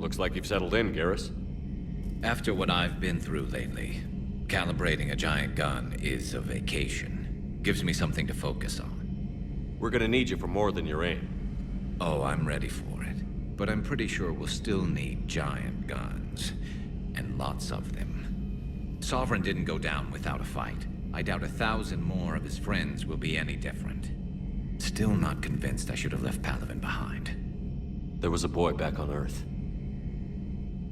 Looks like you've settled in, Garrus. After what I've been through lately, calibrating a giant gun is a vacation. Gives me something to focus on. We're gonna need you for more than your aim. Oh, I'm ready for it. But I'm pretty sure we'll still need giant guns. And lots of them. Sovereign didn't go down without a fight. I doubt 1,000 more of his friends will be any different. Still not convinced I should have left Palaven behind. There was a boy back on Earth.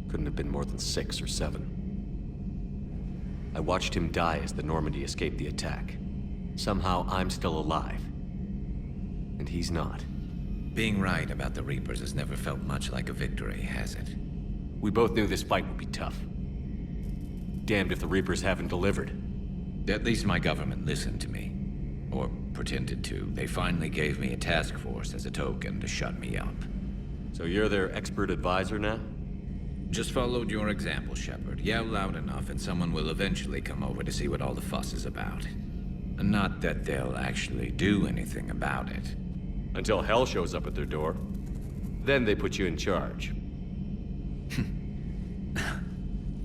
Couldn't have been more than 6 or 7. I watched him die as the Normandy escaped the attack. Somehow I'm still alive. And he's not. Being right about the Reapers has never felt much like a victory, has it? We both knew this fight would be tough. Damned if the Reapers haven't delivered. At least my government listened to me. Or pretended to. They finally gave me a task force as a token to shut me up. So you're their expert advisor now? Just followed your example, Shepard. Yell loud enough and someone will eventually come over to see what all the fuss is about. Not that they'll actually do anything about it. Until hell shows up at their door. Then they put you in charge.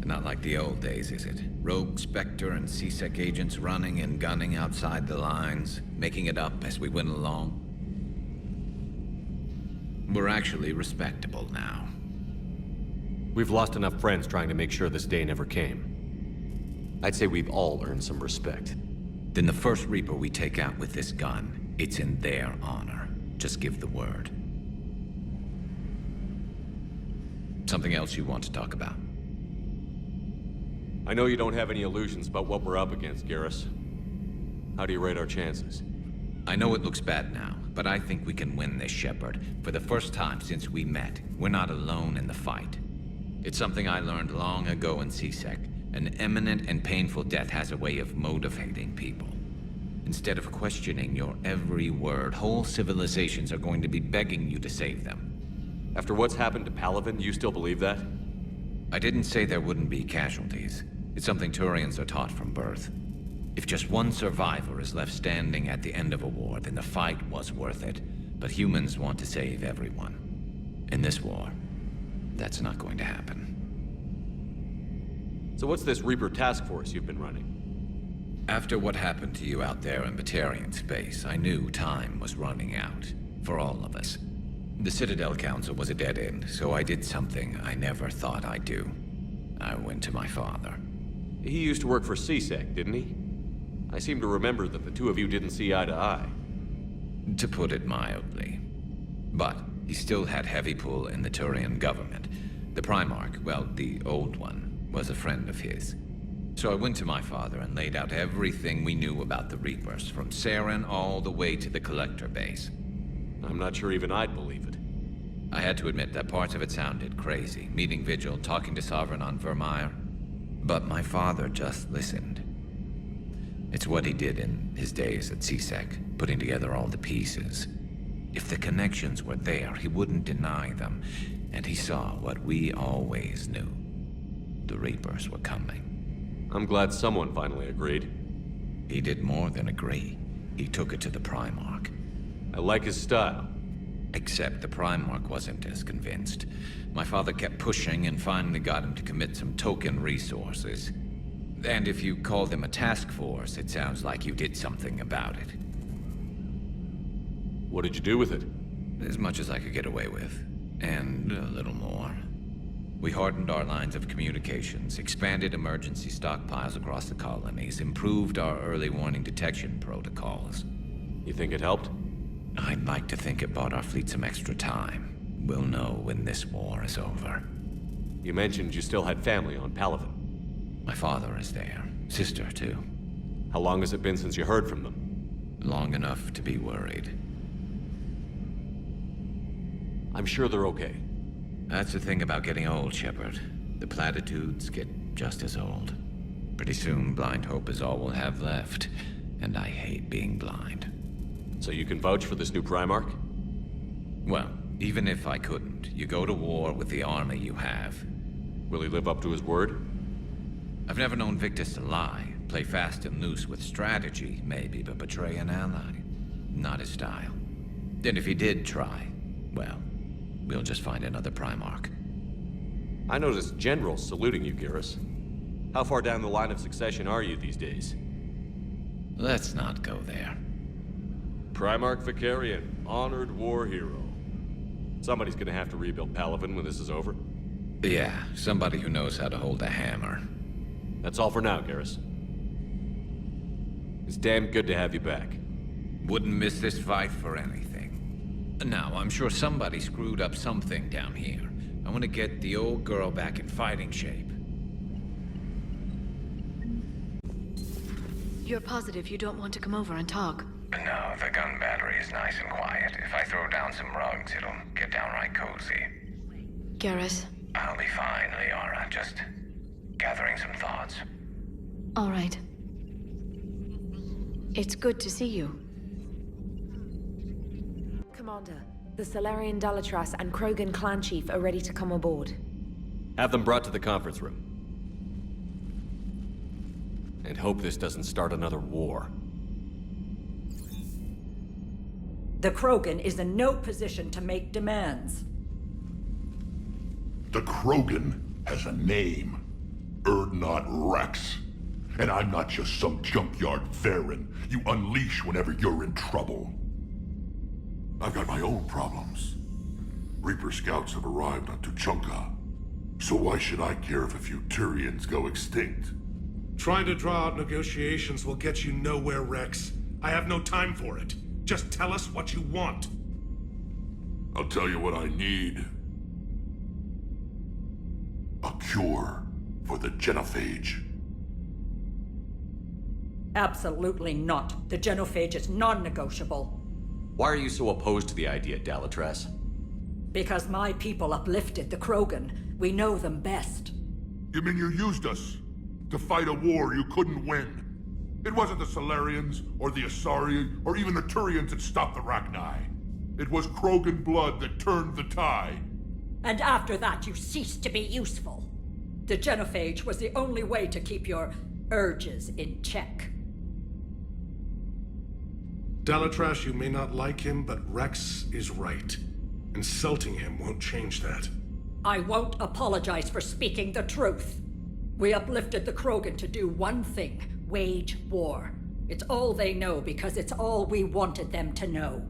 Not like the old days, is it? Rogue Spectre and C-Sec agents running and gunning outside the lines, making it up as we went along. We're actually respectable now. We've lost enough friends trying to make sure this day never came. I'd say we've all earned some respect. Then the first Reaper we take out with this gun, it's in their honor. Just give the word. Something else you want to talk about? I know you don't have any illusions about what we're up against, Garrus. How do you rate our chances? I know it looks bad now, but I think we can win this, Shepard. For the first time since we met, we're not alone in the fight. It's something I learned long ago in C-Sec. An imminent and painful death has a way of motivating people. Instead of questioning your every word, whole civilizations are going to be begging you to save them. After what's happened to Palaven, you still believe that? I didn't say there wouldn't be casualties. It's something Turians are taught from birth. If just one survivor is left standing at the end of a war, then the fight was worth it. But humans want to save everyone. In this war, that's not going to happen. So what's this Reaper task force you've been running? After what happened to you out there in Batarian space, I knew time was running out. For all of us. The Citadel Council was a dead end, so I did something I never thought I'd do. I went to my father. He used to work for C-Sec, didn't he? I seem to remember that the two of you didn't see eye to eye. To put it mildly. But he still had heavy pull in the Turian government. The Primarch, well, the old one, was a friend of his. So I went to my father and laid out everything we knew about the Reapers, from Saren all the way to the Collector base. I'm not sure even I'd believe it. I had to admit that parts of it sounded crazy. Meeting Vigil, talking to Sovereign on Vermeer. But my father just listened. It's what he did in his days at C-Sec, putting together all the pieces. If the connections were there, he wouldn't deny them. And he saw what we always knew. The Reapers were coming. I'm glad someone finally agreed. He did more than agree. He took it to the Primarch. I like his style. Except the Primarch wasn't as convinced. My father kept pushing and finally got him to commit some token resources. And if you call them a task force, it sounds like you did something about it. What did you do with it? As much as I could get away with. And a little more. We hardened our lines of communications, expanded emergency stockpiles across the colonies, improved our early warning detection protocols. You think it helped? I'd like to think it bought our fleet some extra time. We'll know when this war is over. You mentioned you still had family on Palaven. My father is there. Sister, too. How long has it been since you heard from them? Long enough to be worried. I'm sure they're okay. That's the thing about getting old, Shepard. The platitudes get just as old. Pretty soon, blind hope is all we'll have left. And I hate being blind. So you can vouch for this new Primarch? Well, even if I couldn't, you go to war with the army you have. Will he live up to his word? I've never known Victus to lie. Play fast and loose with strategy, maybe, but betray an ally. Not his style. And if he did try, well, we'll just find another Primarch. I noticed generals saluting you, Garrus. How far down the line of succession are you these days? Let's not go there. Primarch Vicarian, honored war hero. Somebody's gonna have to rebuild Palaven when this is over. Yeah, somebody who knows how to hold a hammer. That's all for now, Garrus. It's damn good to have you back. Wouldn't miss this fight for anything. Now, I'm sure somebody screwed up something down here. I want to get the old girl back in fighting shape. You're positive you don't want to come over and talk? No, the gun battery is nice and quiet. If I throw down some rugs, it'll get downright cozy. Garrus? I'll be fine, Liara. Just gathering some thoughts. All right. It's good to see you. Commander, the Solarian Dalatras and Krogan clan chief are ready to come aboard. Have them brought to the conference room. And hope this doesn't start another war. The Krogan is in no position to make demands. The Krogan has a name. Urdnot Rex. And I'm not just some junkyard Varen you unleash whenever you're in trouble. I've got my own problems. Reaper scouts have arrived on Tuchanka. So why should I care if a few Turians go extinct? Trying to draw out negotiations will get you nowhere, Rex. I have no time for it. Just tell us what you want. I'll tell you what I need. A cure for the genophage. Absolutely not. The genophage is non-negotiable. Why are you so opposed to the idea, Dalatras? Because my people uplifted the Krogan. We know them best. You mean you used us to fight a war you couldn't win? It wasn't the Solarians, or the Asari, or even the Turians that stopped the Rachni. It was Krogan blood that turned the tide. And after that, you ceased to be useful. The genophage was the only way to keep your urges in check. Dalatras, you may not like him, but Rex is right. Insulting him won't change that. I won't apologize for speaking the truth. We uplifted the Krogan to do one thing: wage war. It's all they know because it's all we wanted them to know.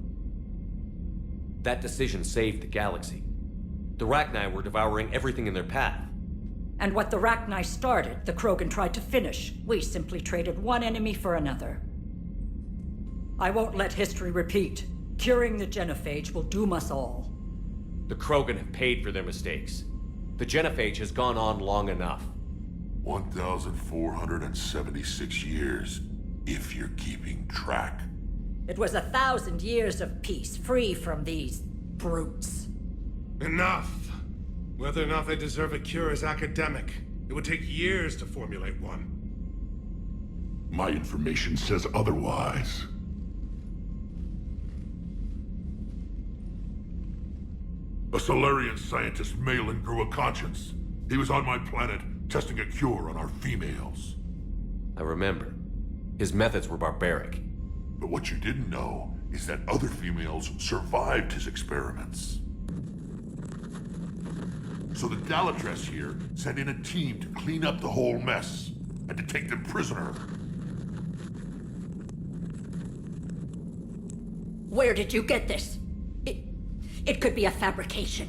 That decision saved the galaxy. The Rachni were devouring everything in their path. And what the Rachni started, the Krogan tried to finish. We simply traded one enemy for another. I won't let history repeat. Curing the genophage will doom us all. The Krogan have paid for their mistakes. The genophage has gone on long enough. 1,476 years, if you're keeping track. It was 1,000 years of peace, free from these brutes. Enough! Whether or not they deserve a cure is academic. It would take years to formulate one. My information says otherwise. A Solarian scientist, Malin, grew a conscience. He was on my planet, testing a cure on our females. I remember. His methods were barbaric. But what you didn't know is that other females survived his experiments. So the Dalatras here sent in a team to clean up the whole mess, and to take them prisoner. Where did you get this? It could be a fabrication.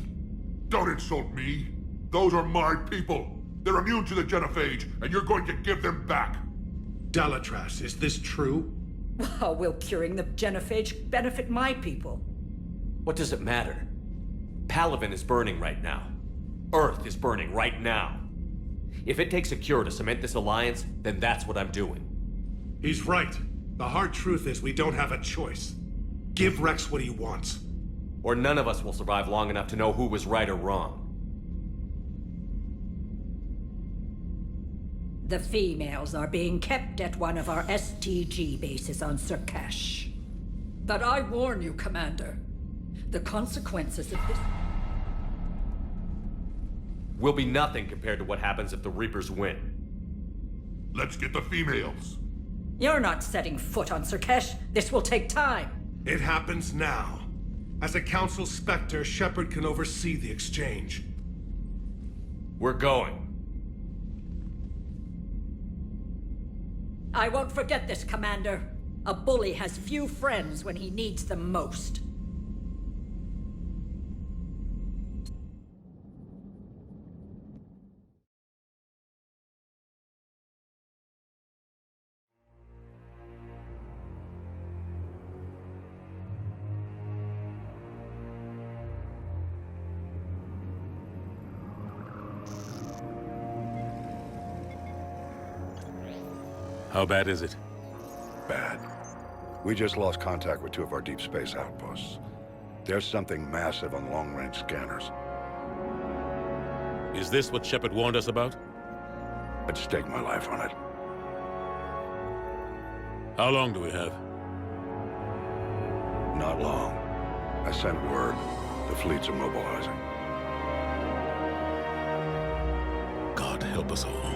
Don't insult me. Those are my people. They're immune to the genophage, and you're going to give them back. Dalatras, is this true? How will curing the genophage benefit my people? What does it matter? Palaven is burning right now. Earth is burning right now. If it takes a cure to cement this alliance, then that's what I'm doing. He's right. The hard truth is we don't have a choice. Give Rex what he wants. Or none of us will survive long enough to know who was right or wrong. The females are being kept at one of our STG bases on Surkash. But I warn you, Commander. The consequences of this will be nothing compared to what happens if the Reapers win. Let's get the females. You're not setting foot on Surkash. This will take time. It happens now. As a Council Spectre, Shepard can oversee the exchange. We're going. I won't forget this, Commander. A bully has few friends when he needs them most. How bad is it? Bad. We just lost contact with two of our deep space outposts. There's something massive on long-range scanners. Is this what Shepard warned us about? I'd stake my life on it. How long do we have? Not long. I sent word. The fleet's immobilizing. God help us all.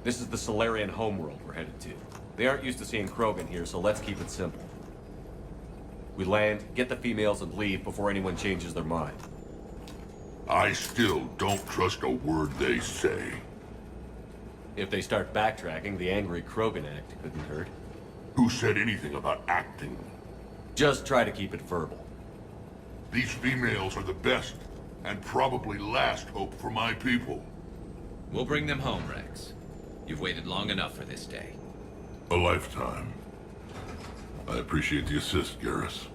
This is the Solarian homeworld we're headed to. They aren't used to seeing Krogan here, so let's keep it simple. We land, get the females, and leave before anyone changes their mind. I still don't trust a word they say. If they start backtracking, the angry Krogan act couldn't hurt. Who said anything about acting? Just try to keep it verbal. These females are the best, and probably last hope for my people. We'll bring them home, Rex. You've waited long enough for this day. A lifetime. I appreciate the assist, Garrus.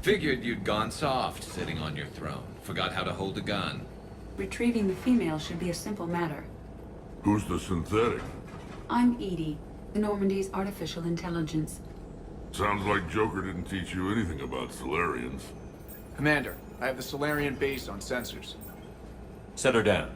Figured you'd gone soft sitting on your throne. Forgot how to hold a gun. Retrieving the female should be a simple matter. Who's the synthetic? I'm Edie, the Normandy's artificial intelligence. Sounds like Joker didn't teach you anything about Solarians. Commander, I have the Solarian base on sensors. Set her down.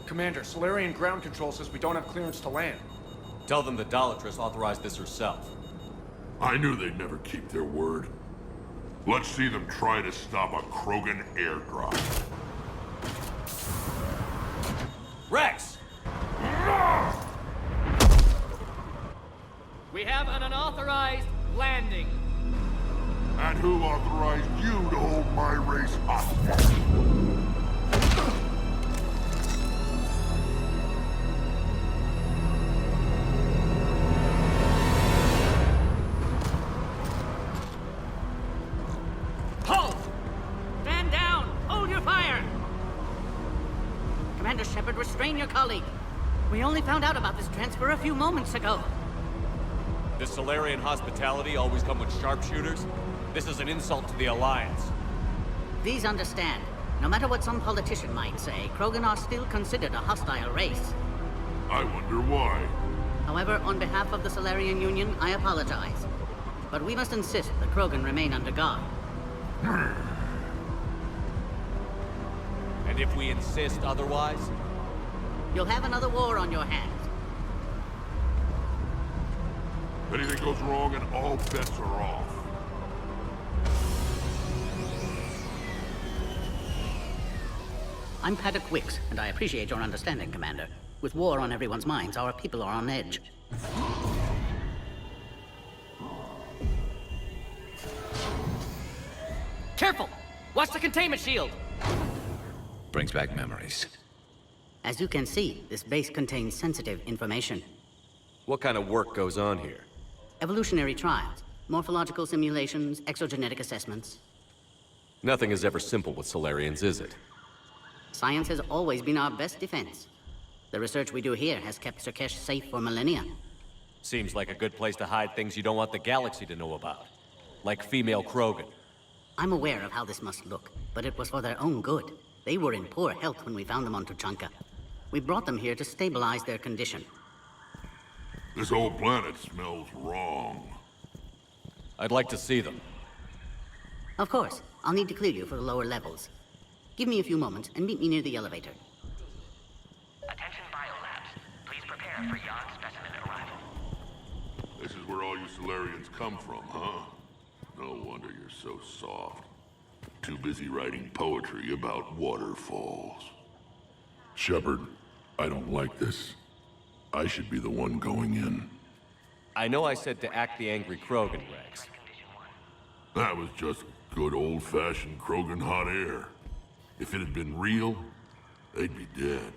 Commander, Solarian ground control says we don't have clearance to land. Tell them the Dalatrass authorized this herself. I knew they'd never keep their word. Let's see them try to stop a Krogan airdrop. Rex! We have an unauthorized landing. And who authorized you to hold my race hostage? Halt! Stand down! Hold your fire! Commander Shepard, restrain your colleague. We only found out about this transfer a few moments ago. Does Solarian hospitality always come with sharpshooters? This is an insult to the Alliance. Please understand, no matter what some politician might say, Krogan are still considered a hostile race. I wonder why. However, on behalf of the Solarian Union, I apologize. But we must insist that Krogan remain under guard. And if we insist otherwise? You'll have another war on your hands. If anything goes wrong and all bets are off. I'm Paddock Wicks, and I appreciate your understanding, Commander. With war on everyone's minds, our people are on edge. Careful! Watch the containment shield! Brings back memories. As you can see, this base contains sensitive information. What kind of work goes on here? Evolutionary trials, morphological simulations, exogenetic assessments. Nothing is ever simple with Solarians, is it? Science has always been our best defense. The research we do here has kept Surkesh safe for millennia. Seems like a good place to hide things you don't want the galaxy to know about. Like female Krogan. I'm aware of how this must look, but it was for their own good. They were in poor health when we found them on Tuchanka. We brought them here to stabilize their condition. This whole planet smells wrong. I'd like to see them. Of course. I'll need to clear you for the lower levels. Give me a few moments and meet me near the elevator. Attention biolabs. Please prepare for Yon specimen arrival. This is where all you Solarians come from, huh? No wonder you're so soft. Too busy writing poetry about waterfalls. Shepard, I don't like this. I should be the one going in. I know I said to act the angry Krogan, Rex. That was just good old-fashioned Krogan hot air. If it had been real, they'd be dead.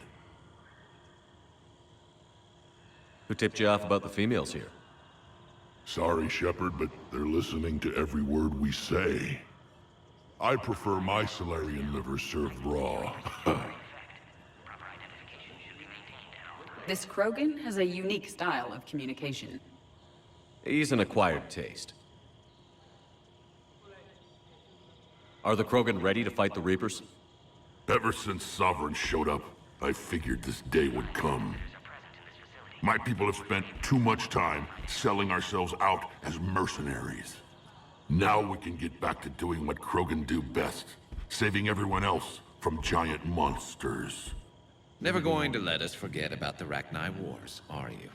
Who tipped you off about the females here? Sorry, Shepard, but they're listening to every word we say. I prefer my Solarian liver served raw. This Krogan has a unique style of communication. He's an acquired taste. Are the Krogan ready to fight the Reapers? Ever since Sovereign showed up, I figured this day would come. My people have spent too much time selling ourselves out as mercenaries. Now we can get back to doing what Krogan do best, saving everyone else from giant monsters. Never going to let us forget about the Rachni Wars, are you?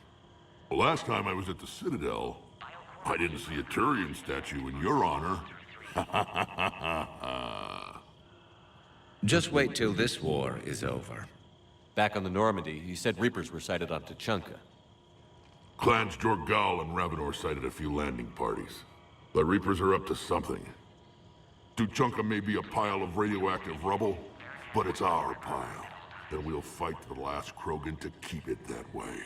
The last time I was at the Citadel, I didn't see a Turian statue in your honor. Just wait till this war is over. Back on the Normandy, you said Reapers were sighted on Tuchanka. Clans Jorgal and Ravenor sighted a few landing parties. The Reapers are up to something. Tuchanka may be a pile of radioactive rubble, but it's our pile. And we'll fight to the last Krogan to keep it that way.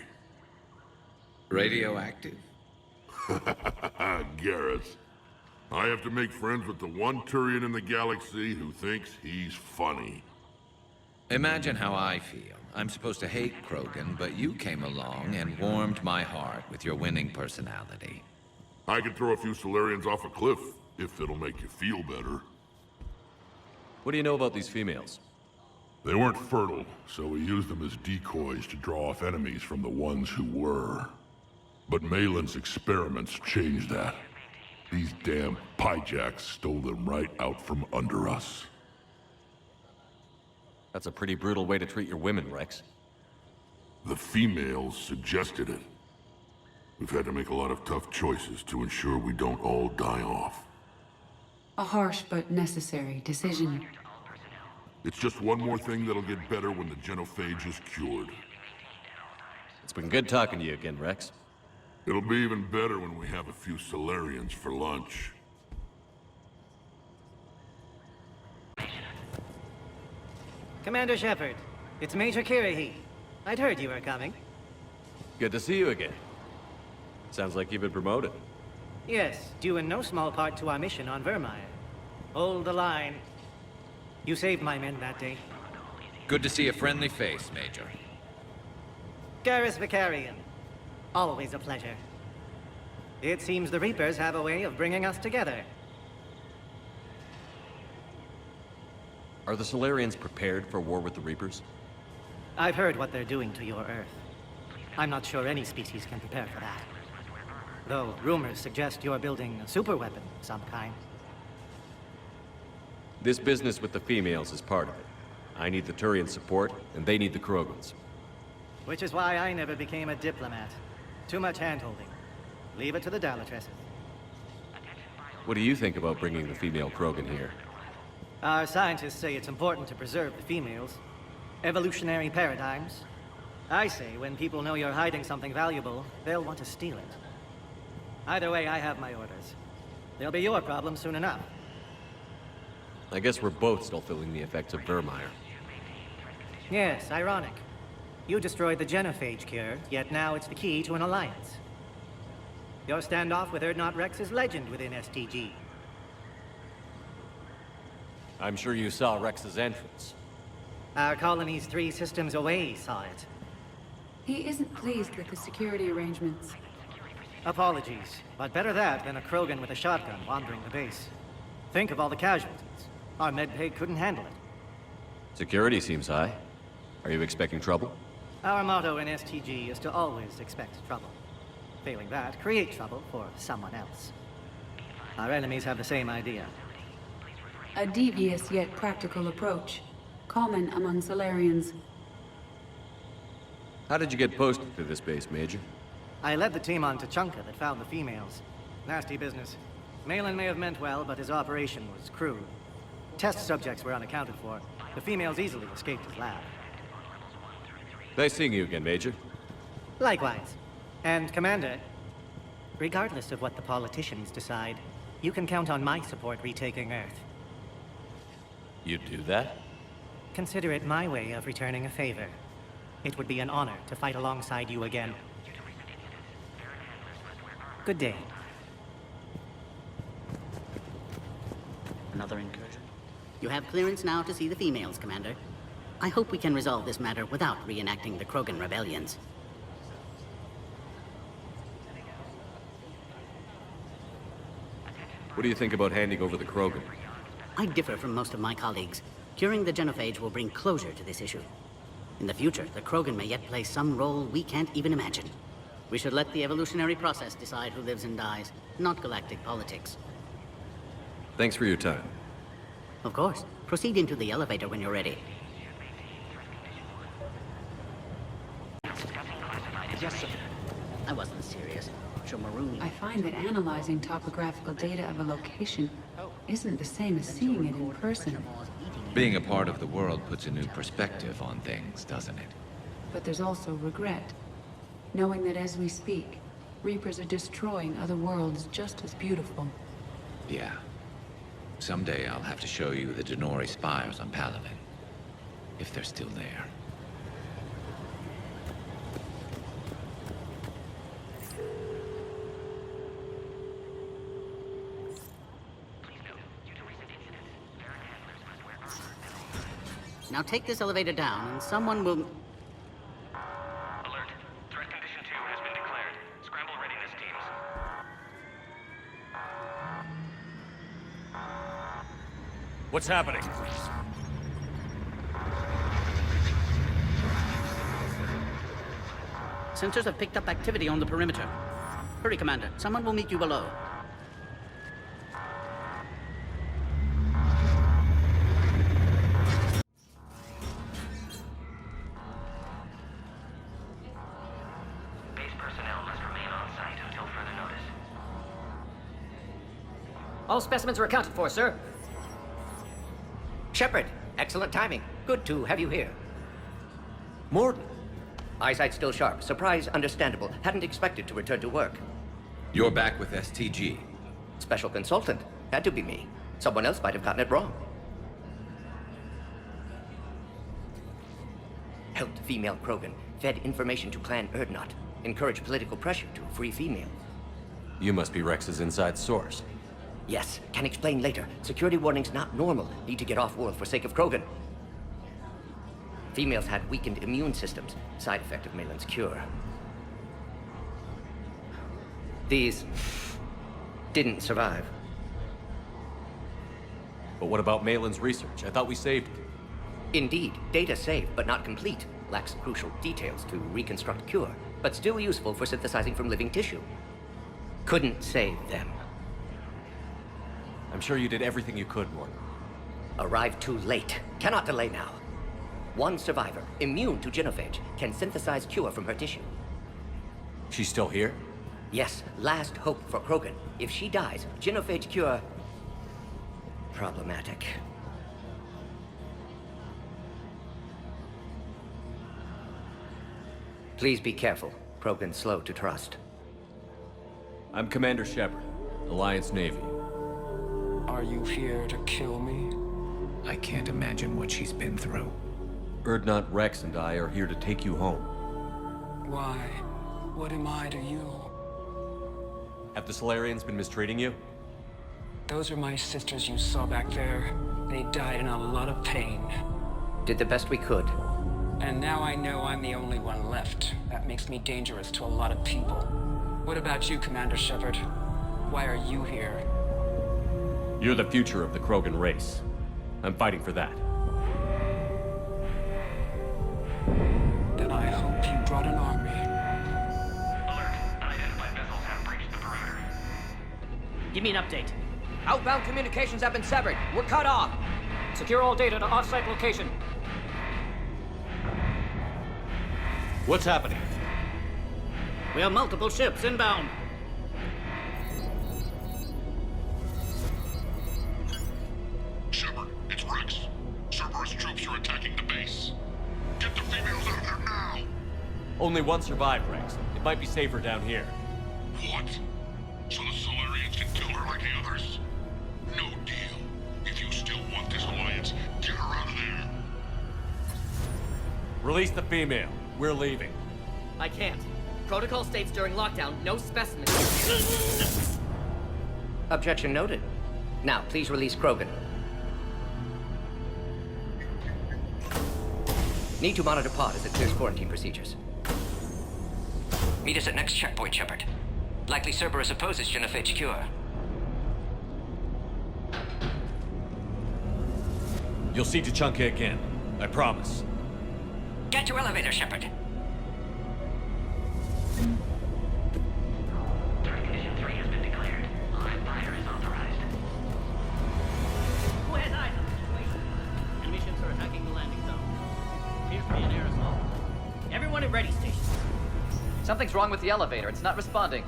Radioactive? Garrus. I have to make friends with the one Turian in the galaxy who thinks he's funny. Imagine how I feel. I'm supposed to hate Krogan, but you came along and warmed my heart with your winning personality. I could throw a few Solarians off a cliff, if it'll make you feel better. What do you know about these females? They weren't fertile, so we used them as decoys to draw off enemies from the ones who were. But Malin's experiments changed that. These damn Pyjaks stole them right out from under us. That's a pretty brutal way to treat your women, Rex. The females suggested it. We've had to make a lot of tough choices to ensure we don't all die off. A harsh but necessary decision. It's just one more thing that'll get better when the genophage is cured. It's been good talking to you again, Rex. It'll be even better when we have a few Solarians for lunch. Commander Shepard, it's Major Kirahi. I'd heard you were coming. Good to see you again. Sounds like you've been promoted. Yes, due in no small part to our mission on Vermeer. Hold the line. You saved my men that day. Good to see a friendly face, Major. Garrus Vicarian. Always a pleasure. It seems the Reapers have a way of bringing us together. Are the Solarians prepared for war with the Reapers? I've heard what they're doing to your Earth. I'm not sure any species can prepare for that. Though rumors suggest you're building a superweapon of some kind. This business with the females is part of it. I need the Turian support, and they need the Krogans. Which is why I never became a diplomat. Too much hand-holding. Leave it to the Dalatresses. What do you think about bringing the female Krogan here? Our scientists say it's important to preserve the females. Evolutionary paradigms. I say when people know you're hiding something valuable, they'll want to steal it. Either way, I have my orders. They'll be your problem soon enough. I guess we're both still feeling the effects of Vermeer. Yes, ironic. You destroyed the genophage cure, yet now it's the key to an alliance. Your standoff with Urdnot Rex is legend within STG. I'm sure you saw Rex's entrance. Our colony's 3 systems away saw it. He isn't pleased with the security arrangements. Apologies, but better that than a Krogan with a shotgun wandering the base. Think of all the casualties. Our medbay couldn't handle it. Security seems high. Are you expecting trouble? Our motto in STG is to always expect trouble. Failing that, create trouble for someone else. Our enemies have the same idea. A devious yet practical approach, common among Solarians. How did you get posted to this base, Major? I led the team on Tuchanka that found the females. Nasty business. Malin may have meant well, but his operation was crude. Test subjects were unaccounted for. The females easily escaped his lab. Nice seeing you again, Major. Likewise. And, Commander, regardless of what the politicians decide, you can count on my support retaking Earth. You'd do that? Consider it my way of returning a favor. It would be an honor to fight alongside you again. Good day. Another incursion. You have clearance now to see the females, Commander. I hope we can resolve this matter without reenacting the Krogan rebellions. What do you think about handing over the Krogan? I differ from most of my colleagues. Curing the genophage will bring closure to this issue. In the future, the Krogan may yet play some role we can't even imagine. We should let the evolutionary process decide who lives and dies, not galactic politics. Thanks for your time. Of course. Proceed into the elevator when you're ready. Yes, sir. I wasn't serious. Maroon. I find that analyzing topographical data of a location isn't the same as seeing it in person. Being a part of the world puts a new perspective on things, doesn't it? But there's also regret, knowing that as we speak, Reapers are destroying other worlds just as beautiful. Yeah. Someday I'll have to show you the Denori spires on Paladin. If they're still there. Now take this elevator down, and someone will... Alert. Threat condition 2 has been declared. Scramble readiness teams. What's happening? Sensors have picked up activity on the perimeter. Hurry, Commander. Someone will meet you below. Base personnel must remain on site until further notice. All specimens are accounted for, sir. Shepard, excellent timing. Good to have you here. Morden. Eyesight still sharp. Surprise understandable. Hadn't expected to return to work. You're back with STG. Special consultant. Had to be me. Someone else might have gotten it wrong. Helped female Krogan. Fed information to Clan Urdnot. Encouraged political pressure to free females. You must be Rex's inside source. Yes, can explain later. Security warnings not normal. Need to get off-world for sake of Krogan. Females had weakened immune systems. Side effect of Malin's cure. These didn't survive. But what about Malin's research? I thought we saved it. Indeed, data saved, but not complete. Lacks crucial details to reconstruct cure. but still useful for synthesizing from living tissue. Couldn't save them. I'm sure you did everything you could, Morton. Arrived too late. Cannot delay now. One survivor, immune to genophage, can synthesize cure from her tissue. She's still here? Yes, last hope for Krogan. If she dies, genophage cure... problematic. Please be careful. Krogan's slow to trust. I'm Commander Shepard, Alliance Navy. Are you here to kill me? I can't imagine what she's been through. Urdnot Rex and I are here to take you home. Why? What am I to you? Have the Solarians been mistreating you? Those are my sisters you saw back there. They died in a lot of pain. Did the best we could. And now I know I'm the only one left. That makes me dangerous to a lot of people. What about you, Commander Shepard? Why are you here? You're the future of the Krogan race. I'm fighting for that. Then I hope you brought an army. Alert. Unidentified vessels have breached the perimeter. Give me an update. Outbound communications have been severed. We're cut off. Secure all data to off-site location. What's happening? We have multiple ships inbound. Shepard, it's Rex. Cerberus troops are attacking the base. Get the females out of there now! Only one survived, Rex. It might be safer down here. What? So the Solarians can kill her like the others? No deal. If you still want this alliance, get her out of there. Release the female. We're leaving. I can't. Protocol states during lockdown, no specimens. Objection noted. Now, please release Krogan. Need to monitor pod as it clears quarantine procedures. Meet us at next checkpoint, Shepard. Likely Cerberus opposes genophage cure. You'll see Tuchanka again. I promise. Get to elevator, Shepard. Threat condition 3 has been declared. Live fire is authorized. Who has eyes on the situation? Enemy ships are attacking the landing zone. Appears to be an air assault. Everyone at ready station. Something's wrong with the elevator. It's not responding.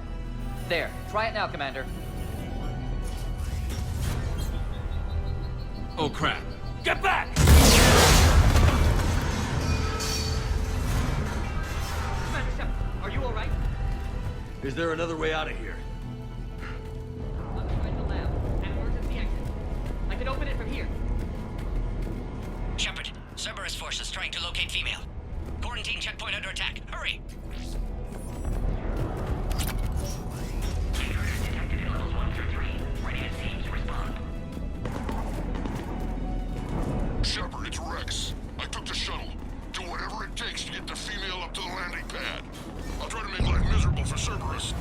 There. Try it now, Commander. Oh, crap. Get back! Commander Shepard, are you alright? Is there another way out of here? Outside the lab. An emergency exit. I can open it from here. Shepard, Cerberus forces trying to locate female. Quarantine checkpoint under attack. Hurry! Intruders detected in levels 1 through 3. Ready as teams to respond. Shepard, it's Rex. I took the shuttle. Do whatever it takes to get the female up to the landing pad. I'll try to make life miserable for Cerberus.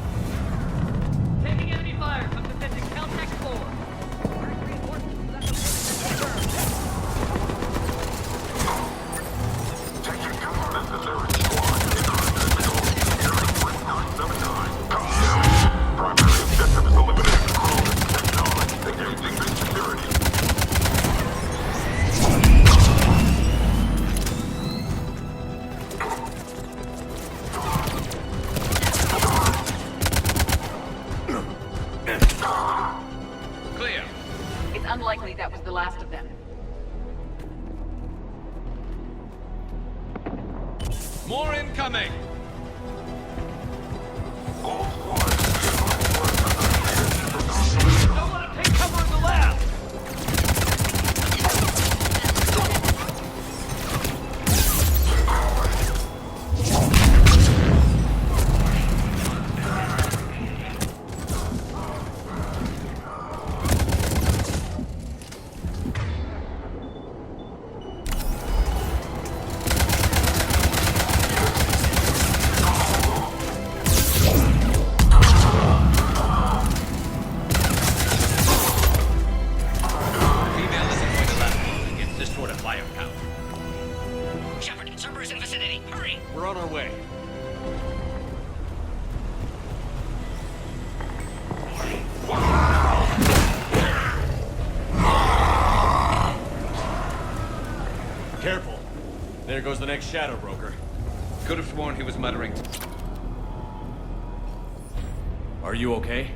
Taking enemy fire from defending Caltech 4. Reinforcements left of Taking cover necessary squad. Primary objective is eliminating the crew. Acknowledge. Engaging big security. Clear. It's unlikely that was the last of them. More incoming! Don't let him take cover in the lab! goes the next shadow broker. Could have sworn he was muttering. Are you okay?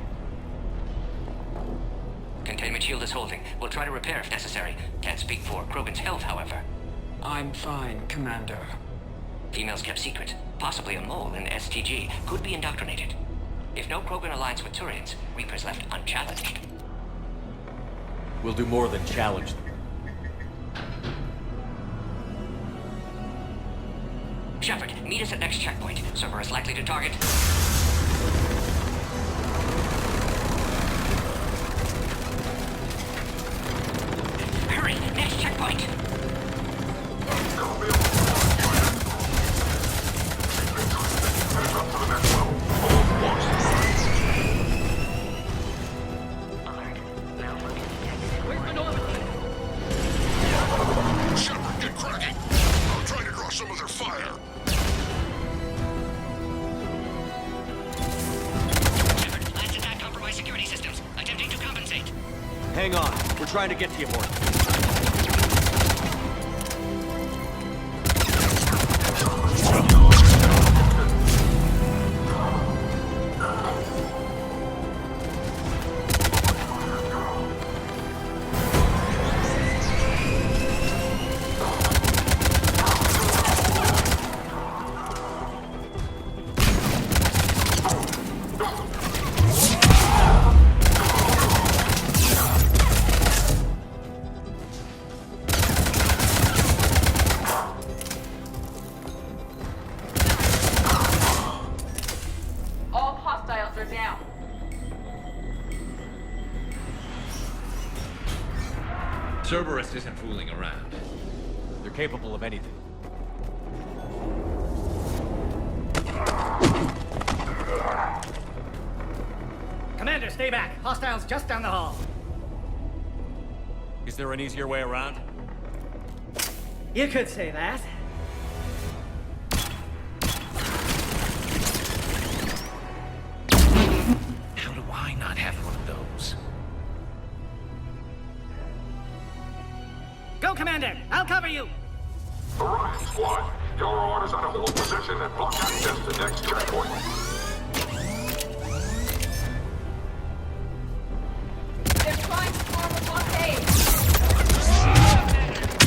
Containment shield is holding. We'll try to repair if necessary. Can't speak for Krogan's health, however. I'm fine, Commander. Females kept secret. Possibly a mole in STG. Could be indoctrinated. If no Krogan aligns with Turians, Reaper's left unchallenged. We'll do more than challenge them. Shepard, meet us at next checkpoint. Cerberus likely to target. Hurry! Next checkpoint! Shepard, get cracking! I'm trying to draw some of their fire. Shepard, last attack compromised security systems. Attempting to compensate. Hang on. We're trying to get to you, Morton. All hostiles are down. Cerberus isn't fooling around. They're capable of anything. Commander, stay back. Hostiles just down the hall. Is there an easier way around? You could say that. How do I not have one of those? Go, Commander! I'll cover you! Orion Squad, your orders are to hold position and block access to next checkpoint. They're trying to form a blockade.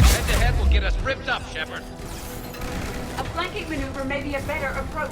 Head-to-head will get us ripped up, Shepard. A flanking maneuver may be a better approach.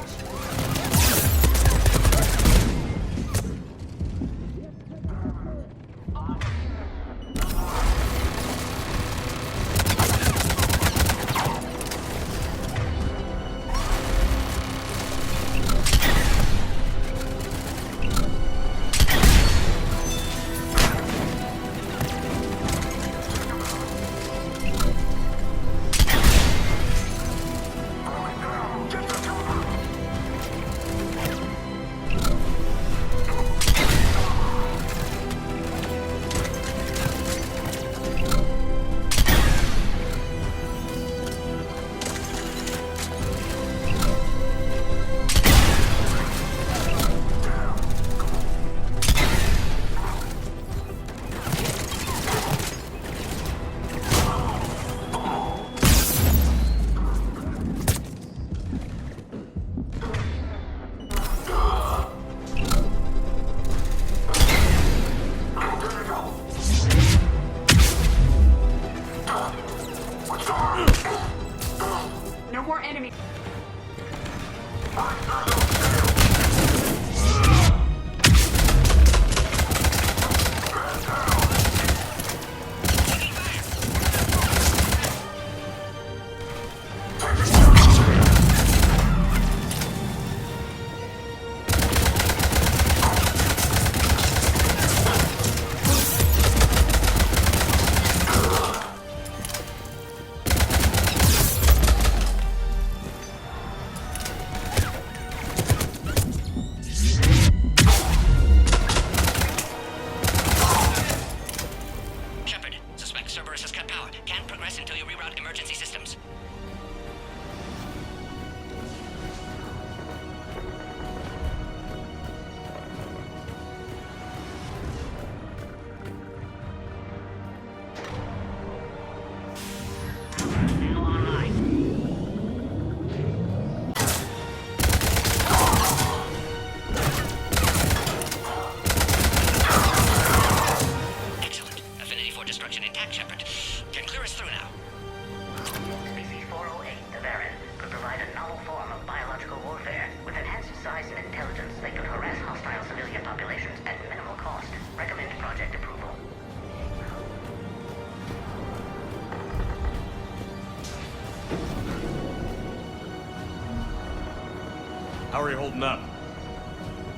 holding up?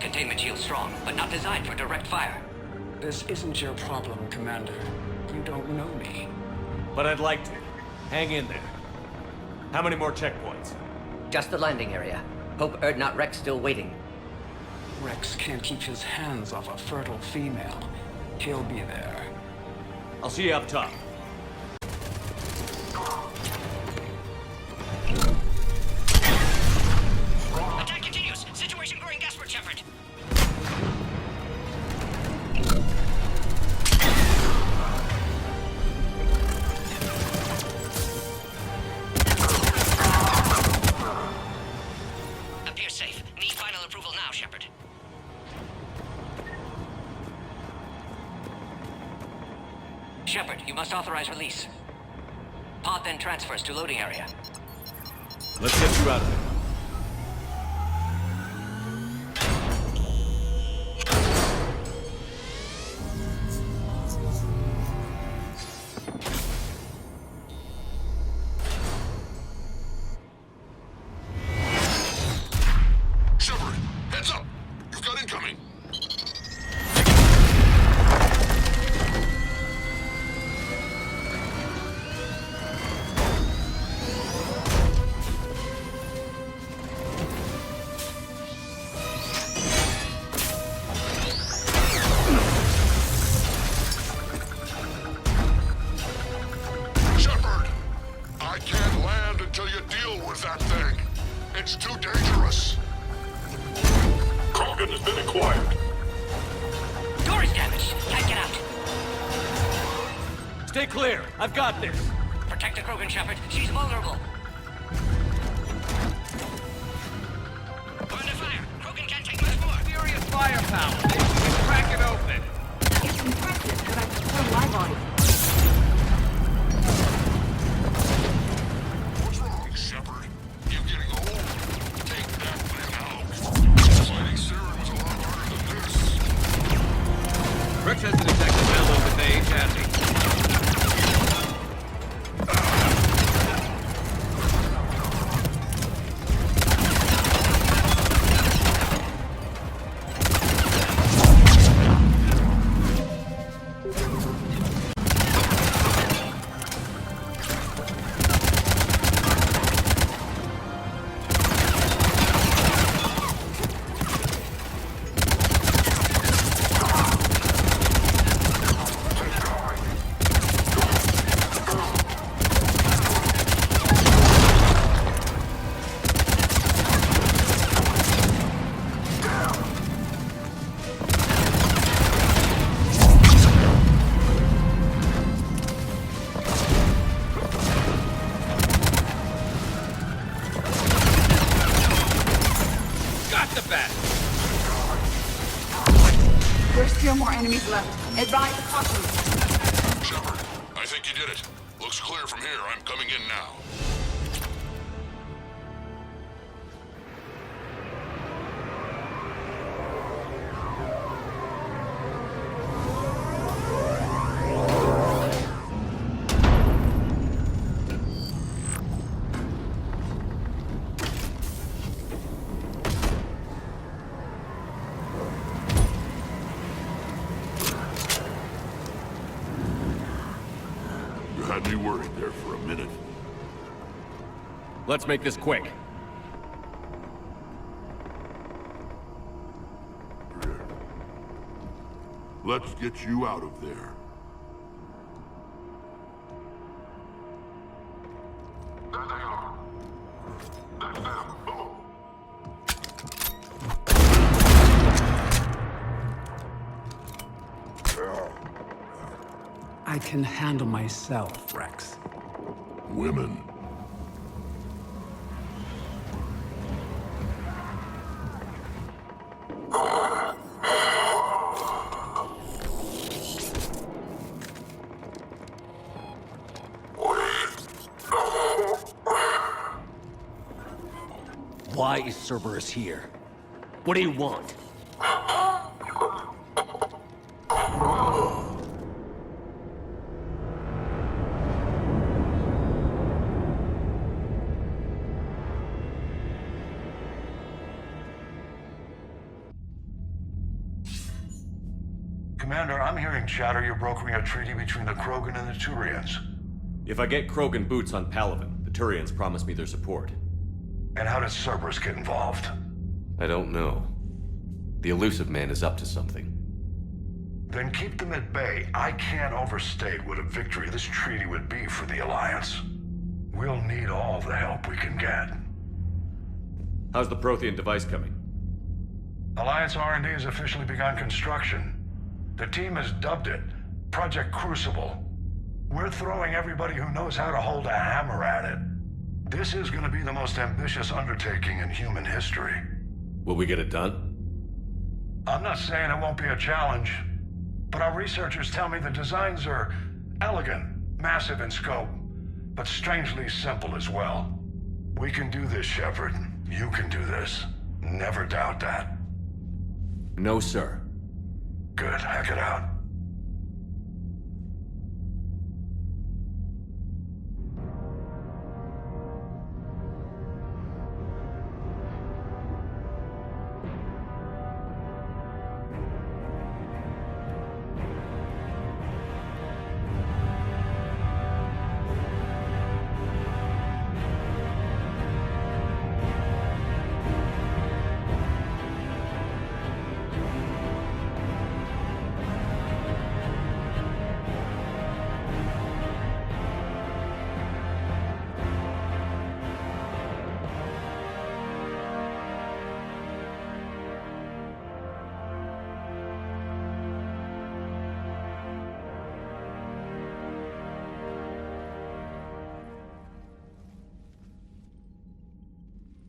Containment shield strong, but not designed for direct fire. This isn't your problem, Commander. You don't know me. But I'd like to. Hang in there. How many more checkpoints? Just the landing area. Hope Erdnot Rex still waiting. Rex can't keep his hands off a fertile female. He'll be there. I'll see you up top. Attack continues. Situation growing desperate, Shepard. Appears safe. Need final approval now, Shepard. Shepard, you must authorize release. Pod then transfers to loading area. Let's get you out of there. Shepard, heads up! You've got incoming! Shepard! I can't land until you deal with that thing. It's too dangerous. Krogan has been acquired. Door is damaged. Can't get out. Stay clear. I've got this. Protect the Krogan, Shepard. She's vulnerable. We're under fire. Krogan can't take much more. Furious firepower. Maybe we can crack it open. It's impressive, but I prefer my body. What's wrong, Shepard? You getting old? Take that thing out. Fighting Saren was a lot harder than this. Rex hasn't exactly mellowed with age, has he? There's still more enemies left. Advise caution. Shepard, I think you did it. Looks clear from here. I'm coming in now. You had me worried there for a minute. Let's make this quick. Let's get you out of there. There they are. That's them. Oh. I can handle myself, Rex. Women. Why is Cerberus here? What do you want? Commander, I'm hearing chatter you're brokering a treaty between the Krogan and the Turians. If I get Krogan boots on Palaven, the Turians promise me their support. And how does Cerberus get involved? I don't know. The Elusive Man is up to something. Then keep them at bay. I can't overstate what a victory this treaty would be for the Alliance. We'll need all the help we can get. How's the Prothean device coming? Alliance R&D has officially begun construction. The team has dubbed it Project Crucible. We're throwing everybody who knows how to hold a hammer at it. This is going to be the most ambitious undertaking in human history. Will we get it done? I'm not saying it won't be a challenge, but our researchers tell me the designs are elegant, massive in scope, but strangely simple as well. We can do this, Shepard. You can do this. Never doubt that. No, sir. Good. Hack it out.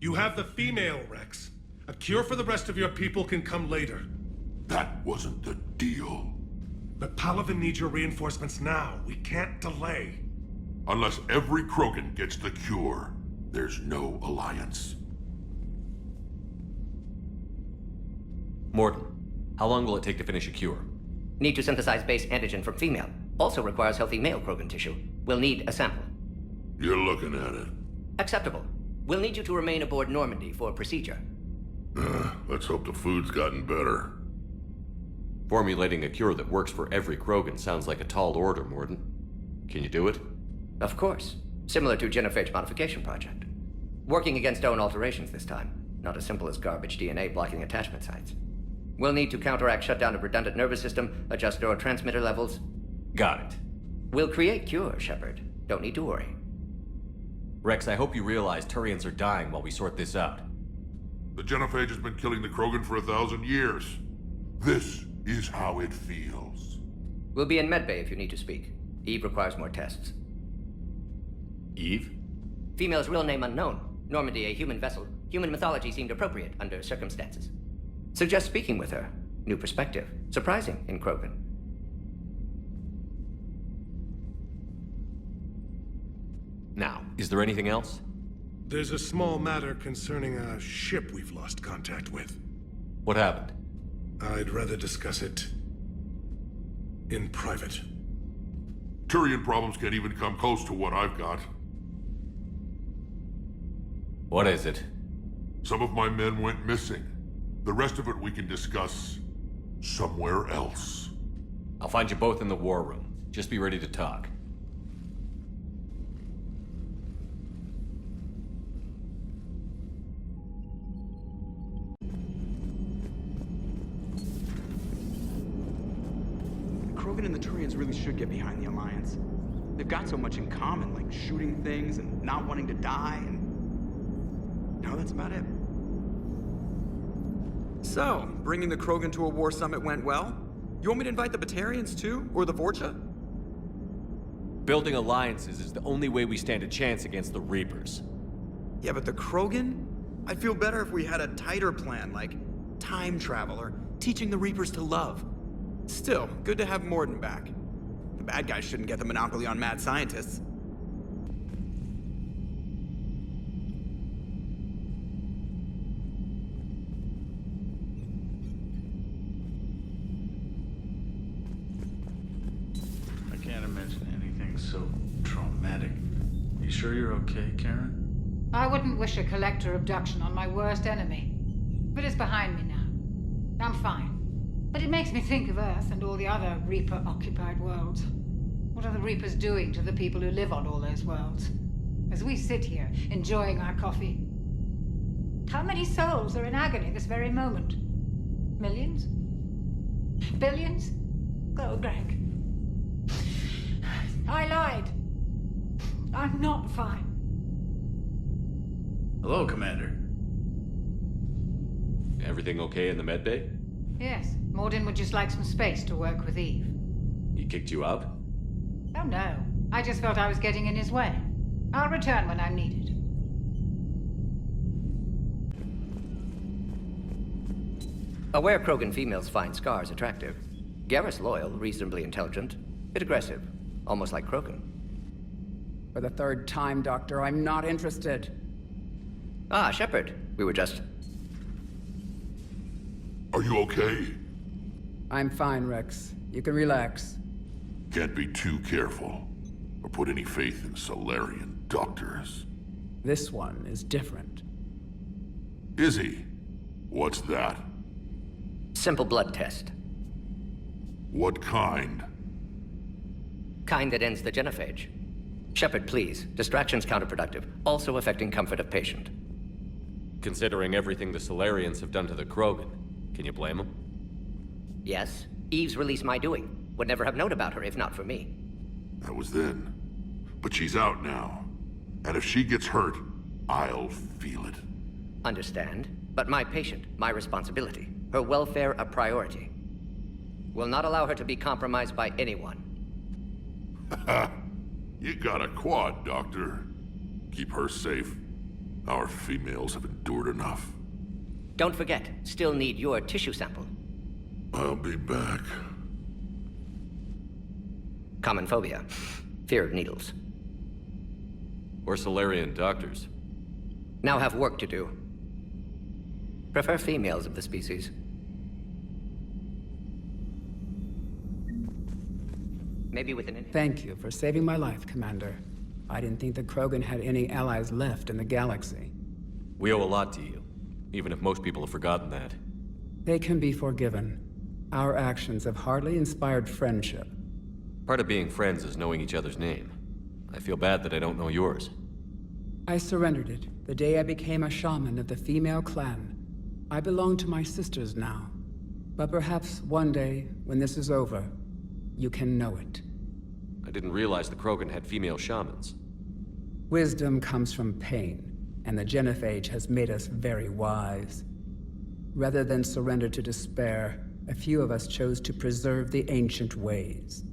You have the female, Rex. A cure for the rest of your people can come later. That wasn't the deal. But Palaven needs your reinforcements now. We can't delay. Unless every Krogan gets the cure, there's no alliance. Morton, how long will it take to finish a cure? Need to synthesize base antigen from female. Also requires healthy male Krogan tissue. We'll need a sample. You're looking at it. Acceptable. We'll need you to remain aboard Normandy for procedure. Let's hope the food's gotten better. Formulating a cure that works for every Krogan sounds like a tall order, Morton. Can you do it? Of course. Similar to Genophage Modification Project. Working against own alterations this time. Not as simple as garbage DNA blocking attachment sites. We'll need to counteract shutdown of redundant nervous system, adjust neurotransmitter levels. Got it. We'll create cure, Shepard. Don't need to worry. Rex, I hope you realize Turians are dying while we sort this out. The Genophage has been killing the Krogan for 1,000 years. This is how it feels. We'll be in medbay if you need to speak. Eve requires more tests. Eve? Female's real name unknown. Normandy, a human vessel. Human mythology seemed appropriate under circumstances. Suggest speaking with her. New perspective. Surprising in Krogan. Now, is there anything else? There's a small matter concerning a ship we've lost contact with. What happened? I'd rather discuss it in private. Turian problems can't even come close to what I've got. What is it? Some of my men went missing. The rest of it we can discuss somewhere else. I'll find you both in the war room. Just be ready to talk. Krogan and the Turians really should get behind the Alliance. They've got so much in common, like shooting things and not wanting to die, and... no, that's about it. So, bringing the Krogan to a war summit went well? You want me to invite the Batarians too? Or the Vorcha? Building alliances is the only way we stand a chance against the Reapers. Yeah, but the Krogan? I'd feel better if we had a tighter plan, like time travel or teaching the Reapers to love. Still, good to have Morden back. The bad guys shouldn't get the monopoly on mad scientists. I can't imagine anything so traumatic. You sure you're okay, Karen? I wouldn't wish a collector abduction on my worst enemy. But it's behind me now. I'm fine. But it makes me think of Earth and all the other Reaper-occupied worlds. What are the Reapers doing to the people who live on all those worlds? As we sit here, enjoying our coffee. How many souls are in agony this very moment? Millions? Billions? Oh, Greg. I lied. I'm not fine. Hello, Commander. Everything okay in the medbay? Yes, Morden would just like some space to work with Eve. He kicked you out? Oh no, I just felt I was getting in his way. I'll return when I'm needed. Aware Krogan females find Scars attractive. Garrus loyal, reasonably intelligent, bit aggressive, almost like Krogan. For the third time, Doctor, I'm not interested. Ah, Shepard. We were just... Are you okay? I'm fine, Rex. You can relax. Can't be too careful, or put any faith in Solarian doctors. This one is different. Is he? What's that? Simple blood test. What kind? Kind that ends the genophage. Shepard, please. Distraction's counterproductive, also affecting comfort of patient. Considering everything the Solarians have done to the Krogan, can you blame them? Yes. Eve's release my doing. Would never have known about her if not for me. That was then. But she's out now. And if she gets hurt, I'll feel it. Understand. But my patient, my responsibility. Her welfare a priority. Will not allow her to be compromised by anyone. You got a quad, Doctor. Keep her safe. Our females have endured enough. Don't forget, still need your tissue sample. I'll be back. Common phobia. Fear of needles. We're Solarian doctors. Now have work to do. Prefer females of the species. Maybe with an... Thank you for saving my life, Commander. I didn't think the Krogan had any allies left in the galaxy. We owe a lot to you, even if most people have forgotten that. They can be forgiven. Our actions have hardly inspired friendship. Part of being friends is knowing each other's name. I feel bad that I don't know yours. I surrendered it the day I became a shaman of the female clan. I belong to my sisters now. But perhaps one day, when this is over, you can know it. I didn't realize the Krogan had female shamans. Wisdom comes from pain, and the genophage has made us very wise. Rather than surrender to despair, a few of us chose to preserve the ancient ways.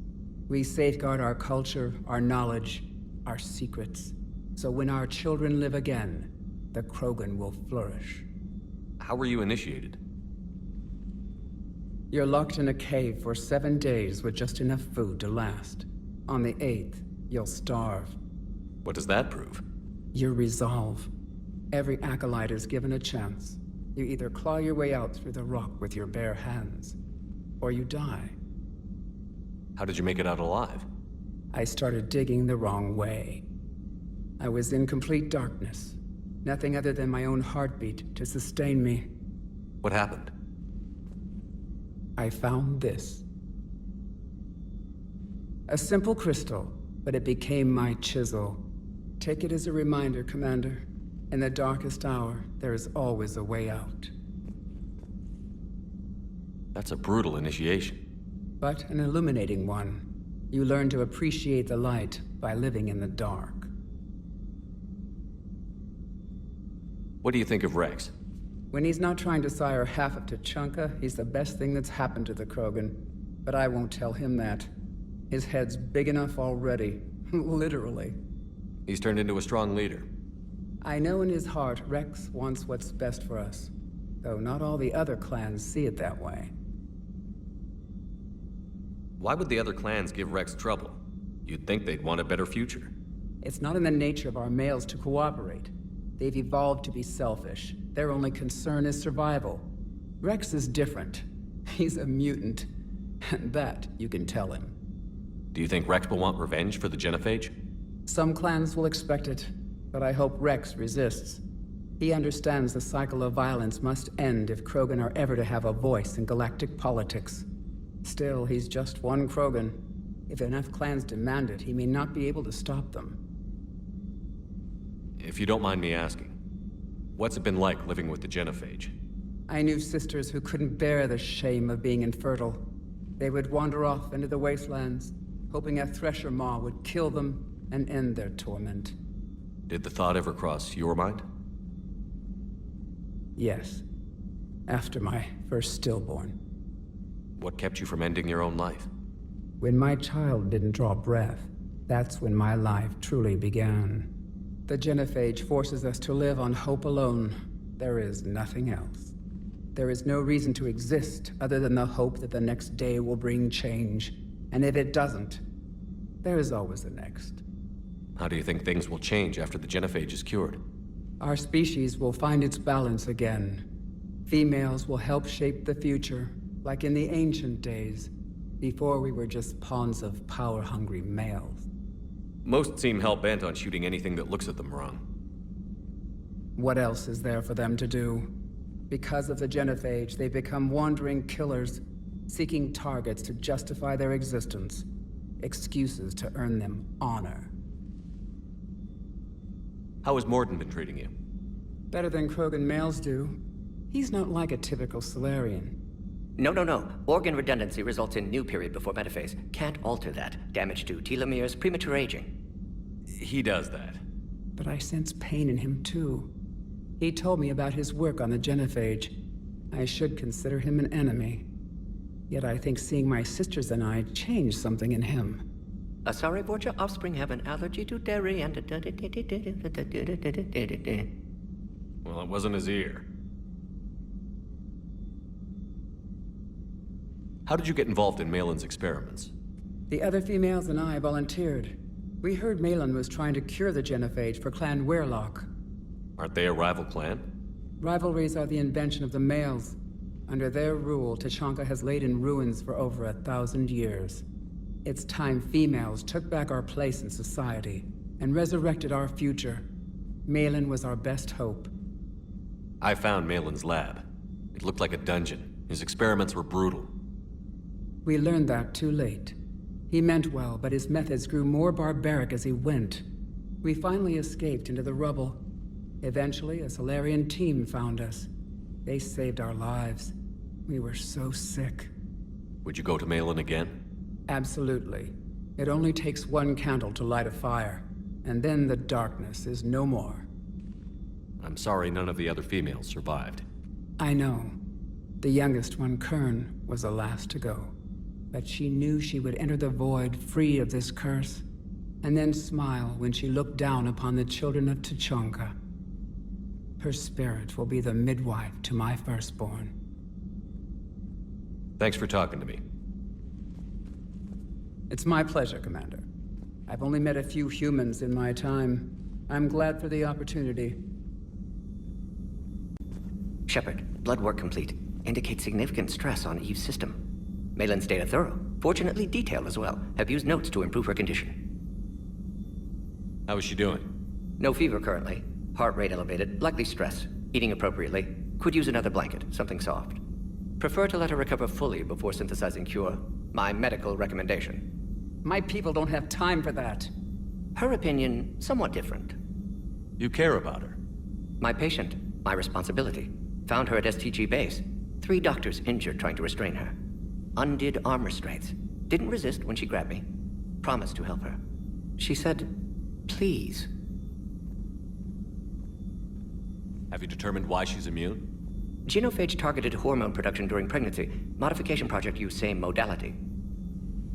We safeguard our culture, our knowledge, our secrets. So when our children live again, the Krogan will flourish. How were you initiated? You're locked in a cave for 7 days with just enough food to last. On the 8th, you'll starve. What does that prove? Your resolve. Every acolyte is given a chance. You either claw your way out through the rock with your bare hands, or you die. How did you make it out alive? I started digging the wrong way. I was in complete darkness. Nothing other than my own heartbeat to sustain me. What happened? I found this. A simple crystal, but it became my chisel. Take it as a reminder, Commander. In the darkest hour, there is always a way out. That's a brutal initiation. But an illuminating one. You learn to appreciate the light by living in the dark. What do you think of Rex? When he's not trying to sire half of Tuchanka, he's the best thing that's happened to the Krogan. But I won't tell him that. His head's big enough already. Literally. He's turned into a strong leader. I know in his heart Rex wants what's best for us. Though not all the other clans see it that way. Why would the other clans give Rex trouble? You'd think they'd want a better future. It's not in the nature of our males to cooperate. They've evolved to be selfish. Their only concern is survival. Rex is different. He's a mutant. And that you can tell him. Do you think Rex will want revenge for the genophage? Some clans will expect it, but I hope Rex resists. He understands the cycle of violence must end if Krogan are ever to have a voice in galactic politics. Still, he's just one Krogan. If enough clans demand it, he may not be able to stop them. If you don't mind me asking, what's it been like living with the Genophage? I knew sisters who couldn't bear the shame of being infertile. They would wander off into the wastelands, hoping a thresher maw would kill them and end their torment. Did the thought ever cross your mind? Yes. After my first stillborn. What kept you from ending your own life? When my child didn't draw breath, that's when my life truly began. The Genophage forces us to live on hope alone. There is nothing else. There is no reason to exist other than the hope that the next day will bring change. And if it doesn't, there is always the next. How do you think things will change after the Genophage is cured? Our species will find its balance again. Females will help shape the future, like in the ancient days, before we were just pawns of power-hungry males. Most seem hell-bent on shooting anything that looks at them wrong. What else is there for them to do? Because of the Genophage, they become wandering killers, seeking targets to justify their existence, excuses to earn them honor. How has Morden been treating you? Better than Krogan males do. He's not like a typical Solarian. No. Organ redundancy results in new period before metaphase. Can't alter that. Damage to telomeres, premature aging. He does that. But I sense pain in him too. He told me about his work on the Genophage. I should consider him an enemy. Yet I think seeing my sisters and I changed something in him. Asari Vorcha offspring have an allergy to dairy and... Well, it wasn't his ear. How did you get involved in Malin's experiments? The other females and I volunteered. We heard Malin was trying to cure the Genophage for Clan Weirlock. Aren't they a rival clan? Rivalries are the invention of the males. Under their rule, Tuchanka has laid in ruins for over 1,000 years. It's time females took back our place in society and resurrected our future. Malin was our best hope. I found Malin's lab. It looked like a dungeon. His experiments were brutal. We learned that too late. He meant well, but his methods grew more barbaric as he went. We finally escaped into the rubble. Eventually, a Solarian team found us. They saved our lives. We were so sick. Would you go to Malin again? Absolutely. It only takes one candle to light a fire, and then the darkness is no more. I'm sorry none of the other females survived. I know. The youngest one, Kern, was the last to go. But she knew she would enter the void free of this curse, and then smile when she looked down upon the children of Tuchanka. Her spirit will be the midwife to my firstborn. Thanks for talking to me. It's my pleasure, Commander. I've only met a few humans in my time. I'm glad for the opportunity. Shepard, blood work complete. Indicates significant stress on Eve's system. Malin's data thorough. Fortunately detailed as well. Have used notes to improve her condition. How is she doing? No fever currently. Heart rate elevated, likely stress. Eating appropriately. Could use another blanket, something soft. Prefer to let her recover fully before synthesizing cure. My medical recommendation. My people don't have time for that. Her opinion, somewhat different. You care about her? My patient, my responsibility. Found her at STG base. 3 doctors injured trying to restrain her. Undid arm restraints. Didn't resist when she grabbed me. Promised to help her. She said, please. Have you determined why she's immune? Genophage targeted hormone production during pregnancy. Modification project used same modality.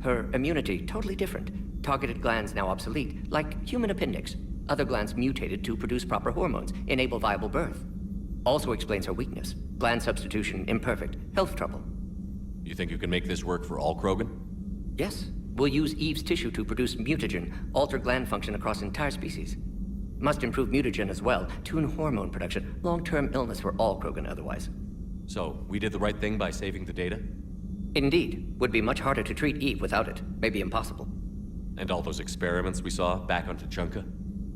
Her immunity, totally different. Targeted glands now obsolete, like human appendix. Other glands mutated to produce proper hormones, enable viable birth. Also explains her weakness. Gland substitution imperfect. Health trouble. You think you can make this work for all Krogan? Yes. We'll use Eve's tissue to produce mutagen, alter gland function across entire species. Must improve mutagen as well, tune hormone production. Long-term illness for all Krogan otherwise. So, we did the right thing by saving the data? Indeed. Would be much harder to treat Eve without it. Maybe impossible. And all those experiments we saw back on Tuchanka?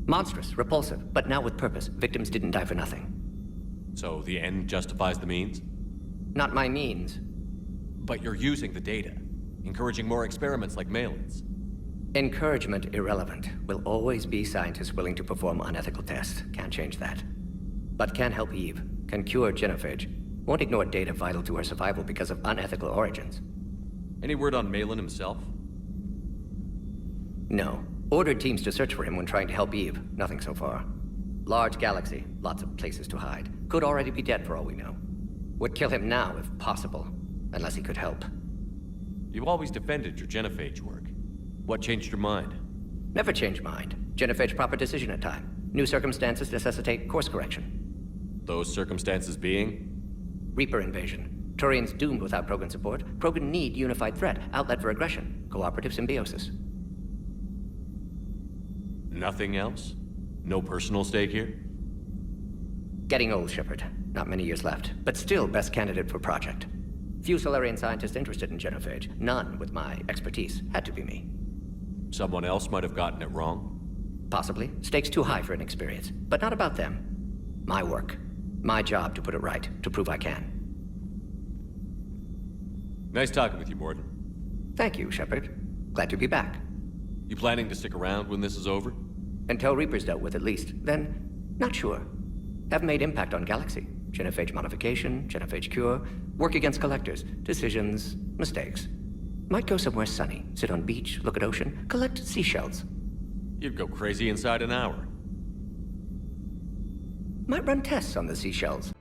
Monstrous, repulsive, but now with purpose. Victims didn't die for nothing. So the end justifies the means? Not my means. But you're using the data, encouraging more experiments like Malin's. Encouragement irrelevant. Will always be scientists willing to perform unethical tests. Can't change that. But can help Eve. Can cure genophage. Won't ignore data vital to her survival because of unethical origins. Any word on Malin himself? No. Ordered teams to search for him when trying to help Eve. Nothing so far. Large galaxy. Lots of places to hide. Could already be dead for all we know. Would kill him now if possible. Unless he could help. You've always defended your genophage work. What changed your mind? Never change mind. Genophage proper decision at time. New circumstances necessitate course correction. Those circumstances being? Reaper invasion. Turians doomed without Krogan support. Krogan need unified threat, outlet for aggression, cooperative symbiosis. Nothing else? No personal stake here? Getting old, Shepard. Not many years left, but still best candidate for project. Few Solarian scientists interested in genophage. None with my expertise. Had to be me. Someone else might have gotten it wrong? Possibly. Stakes too high for inexperience. But not about them. My work. My job to put it right, to prove I can. Nice talking with you, Morden. Thank you, Shepard. Glad to be back. You planning to stick around when this is over? Until Reaper's dealt with, at least. Then, not sure. Have made impact on Galaxy. Genophage modification, genophage cure, work against collectors, decisions, mistakes. Might go somewhere sunny, sit on beach, look at ocean, collect seashells. You'd go crazy inside an hour. Might run tests on the seashells.